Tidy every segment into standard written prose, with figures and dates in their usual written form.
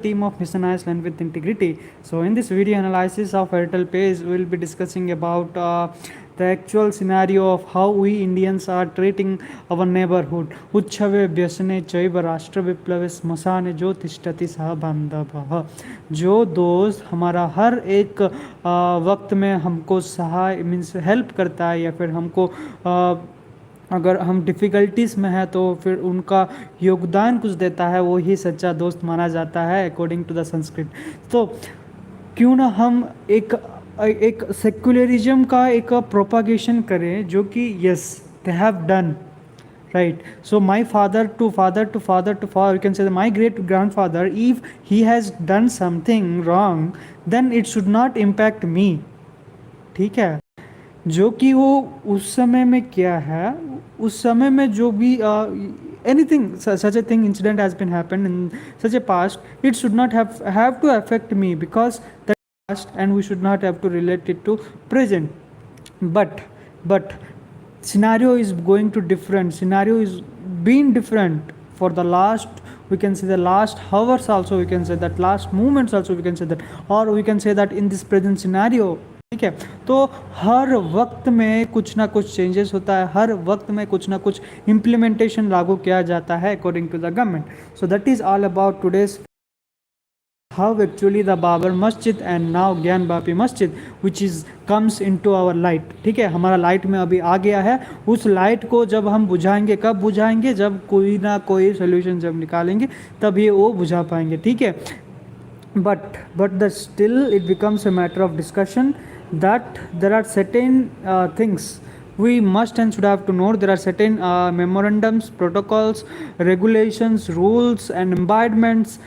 team of Mission Iceland with integrity. So in this video analysis of Airtel page, we will be discussing about the actual scenario of how we Indians are treating our neighborhood. Uchchave vyasane chaiva rashtra viplave smasane jo tishtati sah bandhavah. जो दोस्त हमारा हर एक वक्त में हमको सहाय means help करता है या फिर हमको अगर हम डिफ़िकल्टीज़ में हैं तो फिर उनका योगदान कुछ देता है, वो ही सच्चा दोस्त माना जाता है अकॉर्डिंग टू द संस्कृत। तो क्यों ना हम एक सेक्युलरिज्म का एक प्रोपागेशन करें जो कि yes they have done right. So my father to father to father to father, you can say that my great grandfather, if he has done something wrong, then it should not impact me. ठीक है, जो कि वो उस समय में क्या है, उस समय में जो भी anything such a thing incident has been happened in such a past, it should not have to affect me because that past, and we should not have to relate it to present. But scenario is going to different, scenario is been different for the last, we can say the last hours also, we can say that last moments also, we can say that, or we can say that in this present scenario. ठीक है, तो हर वक्त में कुछ ना कुछ changes होता है, हर वक्त में कुछ ना कुछ इम्प्लीमेंटेशन लागू किया जाता है according to the government. So that is all about today's how actually the Babar Masjid and now ज्ञान वापी मस्जिद which is comes into our light। ठीक है, हमारा लाइट में अभी आ गया है। उस लाइट को जब हम बुझाएंगे, कब बुझाएंगे, जब कोई ना कोई सोल्यूशन जब निकालेंगे तब ये वो बुझा पाएंगे। ठीक है, but the still it becomes a matter of discussion that there are certain things we must and should have to know. There are certain memorandums, protocols, regulations, rules and embodiments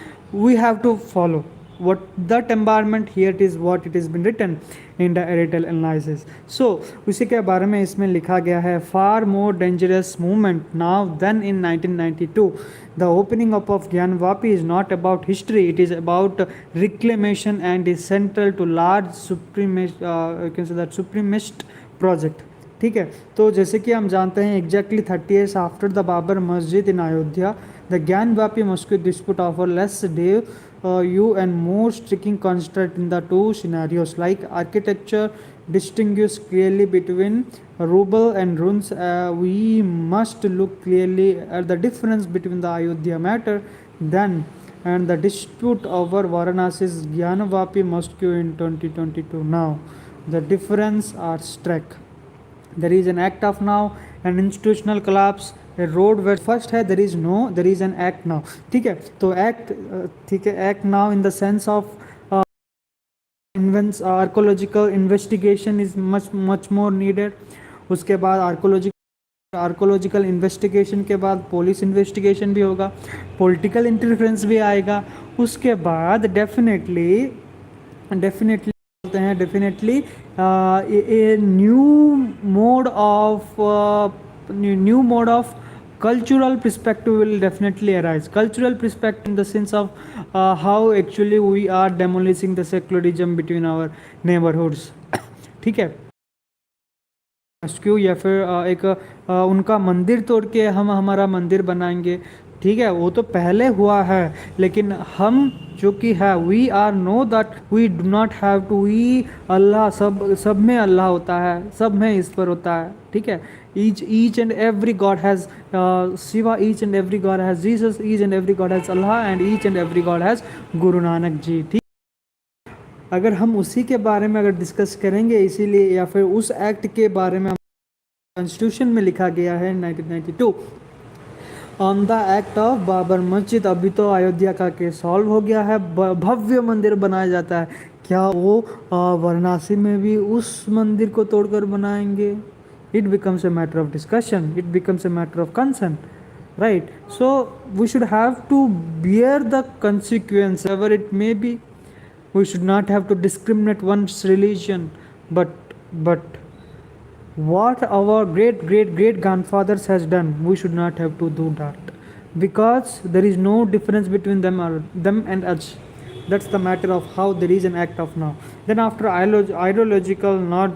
we have to follow. What that environment here, it is what it has been written in the Airtel analysis. So उसी के बारे में इसमें लिखा गया है, far more dangerous movement now than in 1992. The opening up of Gyan Vapi is not about history, it is about reclamation and is central to large you can say that supremacist project. ठीक है, तो जैसे कि हम जानते हैं exactly 30 years after the Babar Masjid in Ayodhya, the ज्ञान वापी मस्जिद dispute offer less day you and more striking construct in the two scenarios, like architecture distinguish clearly between rubble and ruins. We must look clearly at the difference between the Ayodhya matter then and the dispute over Varanasi's Gyanavapi mosque in 2022 now. The difference are stark. There is an act of now, an institutional collapse, a road where first है there is no, there is an act now। ठीक है, तो act ठीक है, act now in the sense of archaeological investigation is much more needed। उसके बाद archaeological investigation के बाद पुलिस इन्वेस्टिगेशन भी होगा, पॉलिटिकल इंटरफेरेंस भी आएगा। उसके बाद definitely a new mode of cultural perspective will definitely arise. Cultural perspective in the sense of how actually we are demolishing the secularism between our neighborhoods। ठीक है, रेस्क्यू या फिर एक उनका मंदिर तोड़ के हम हमारा मंदिर बनाएंगे। ठीक है, वो तो पहले हुआ है, लेकिन हम जो कि है we are know that we do not have to, we अल्लाह सब में अल्लाह होता है, सब में ईश्वर होता है। ठीक है, each and every god has Shiva, each and every god has Jesus, each and every god has Allah and each and every god has Guru Nanak जी। ठीक, अगर हम उसी के बारे में अगर डिस्कस करेंगे, इसीलिए या फिर उस एक्ट के बारे में कॉन्स्टिट्यूशन में लिखा गया है 1992 on the act of Babar Masjid. अभी तो अयोध्या का केस सॉल्व हो गया है, भव्य मंदिर बनाया जाता है। क्या वो वाराणसी में भी उस मंदिर को तोड़कर बनाएंगे? It becomes a matter of discussion, it becomes a matter of concern, right. So we should have to bear the consequence ever it may be. We should not have to discriminate one's religion, but what our great grandfathers has done, we should not have to do that, because there is no difference between them and us. That's the matter of how there is an act of now. Then after ideological, not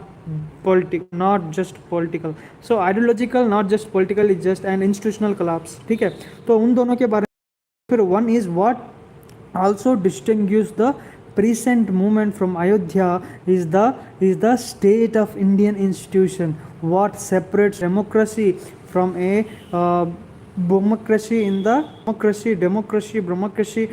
just political. So ideological not just political is just an institutional collapse। ठीक है, तो उन दोनों के बारे में फिर one is what also distinguish the present movement from Ayodhya is the state of Indian institution. What separates democracy from a democracy in the democracy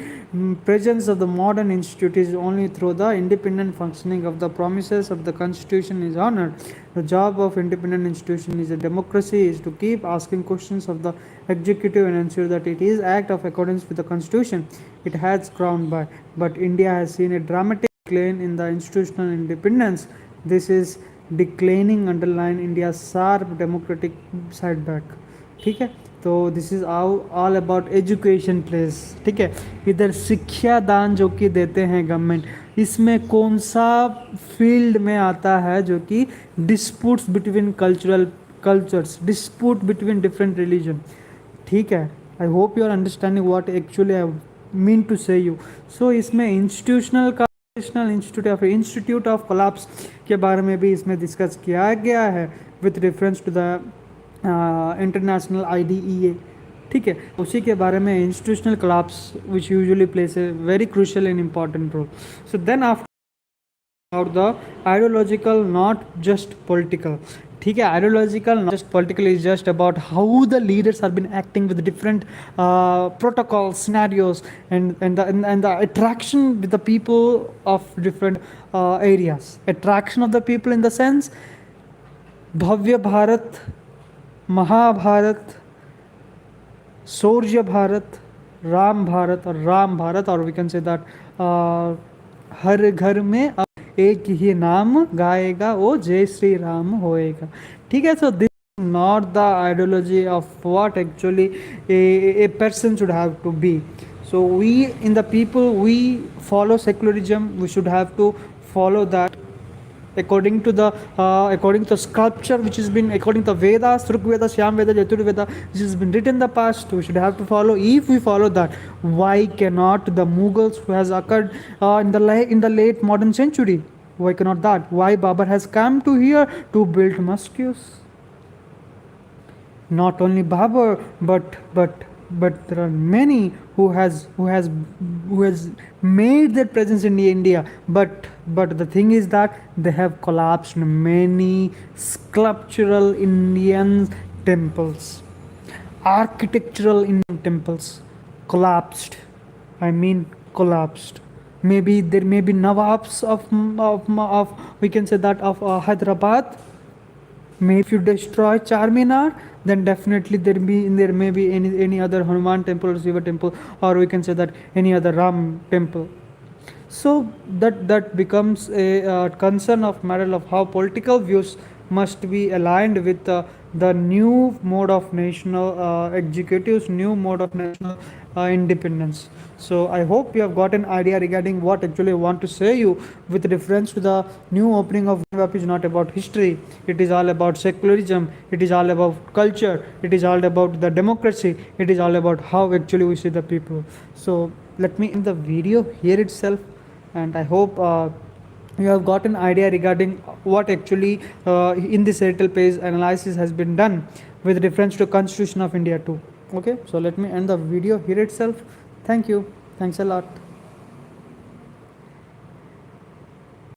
presence of the modern institute is only through the independent functioning of the promises of the constitution is honored. The job of independent institution is a democracy is to keep asking questions of the executive and ensure that it is act of accordance with the constitution it has crowned by. But India has seen a dramatic decline in the institutional independence. This is declining underline India's sharp democratic setback. ठीक है, तो this is all about education place. ठीक है, इधर शिक्षा दान जो कि देते हैं गवर्नमेंट, इसमें कौन सा फील्ड में आता है जो कि disputes between cultures, dispute between different religion. ठीक है, I hope you are understanding what actually I mean to say you. So इसमें इंस्टीट्यूट ऑफ कोलैप्स के बारे में भी इसमें डिस्कस किया गया है with reference to the international IDEA. ठीक है, उसी के बारे में institutional collapse which usually place a very crucial and important role. So then after about the ideological, not just political. ठीक है, ideological not just political is just about how the leaders have been acting with different protocols, scenarios, and the attraction with the people of different areas. Attraction of the people in the sense भव्य भारत, महाभारत, शौर्य भारत, राम भारत और we can say that हर घर में एक ही नाम गाएगा वो जय श्री राम होएगा. ठीक है, so this not the ideology of what actually a person should have to be. So we in the people we follow secularism, we should have to follow that according to the sculpture which has been according to the Vedas, Rig Veda, Syam Veda, Yatur Veda, which has been written in the past. We should have to follow. If we follow that, why cannot the Mughals who has occurred in the late modern century? Why cannot that? Why Babur has come to here to build mosques? Not only Babur, but there are many who has made their presence in India, but the thing is that they have collapsed many sculptural Indian temples, architectural Indian temples collapsed. I mean collapsed. Maybe there may be Nawabs of we can say that of Hyderabad. Maybe if you destroy Charminar, then definitely there may be any other Hanuman temple or Shiva temple, or we can say that any other Ram temple. So that becomes a concern of matter of how political views must be aligned with the new mode of national executives, new mode of national independence. So I hope you have got an idea regarding what actually I want to say you with reference to the new opening of web is not about history. It is all about secularism. It is all about culture. It is all about the democracy. It is all about how actually we see the people. So let me end the video here itself, and I hope you have got an idea regarding what actually in this Airtel page analysis has been done with reference to Constitution of India too. Okay, so let me end the video here itself. Thank you. Thanks a lot.